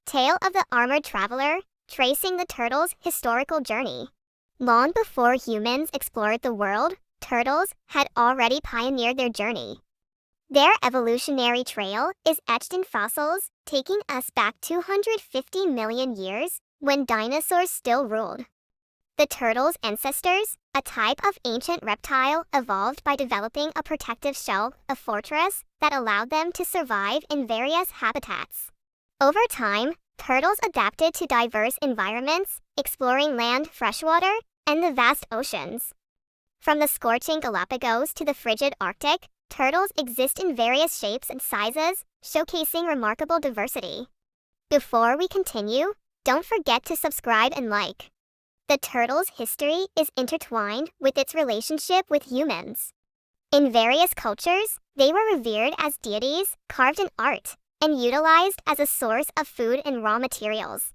Tale of the Armored Traveler, tracing the turtles' historical journey. Long before humans explored the world, turtles had already pioneered their journey. Their evolutionary trail is etched in fossils, taking us back 250 million years, when dinosaurs still ruled. The turtles' ancestors, a type of ancient reptile, evolved by developing a protective shell, a fortress, that allowed them to survive in various habitats. Over time, turtles adapted to diverse environments, exploring land, freshwater, and the vast oceans. From the scorching Galapagos to the frigid Arctic, turtles exist in various shapes and sizes, showcasing remarkable diversity. Before we continue, don't forget to subscribe and like. The turtle's history is intertwined with its relationship with humans. In various cultures, they were revered as deities, carved in art, and utilized as a source of food and raw materials.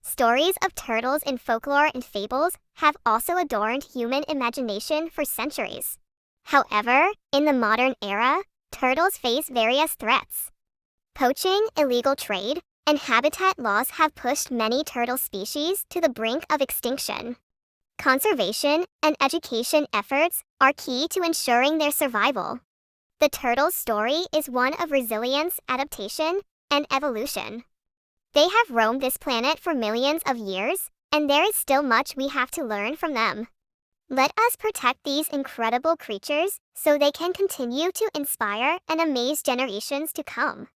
Stories of turtles in folklore and fables have also adorned human imagination for centuries. However, in the modern era, turtles face various threats. Poaching, illegal trade, and habitat loss have pushed many turtle species to the brink of extinction. Conservation and education efforts are key to ensuring their survival. The turtle's story is one of resilience, adaptation, and evolution. They have roamed this planet for millions of years, and there is still much we have to learn from them. Let us protect these incredible creatures so they can continue to inspire and amaze generations to come.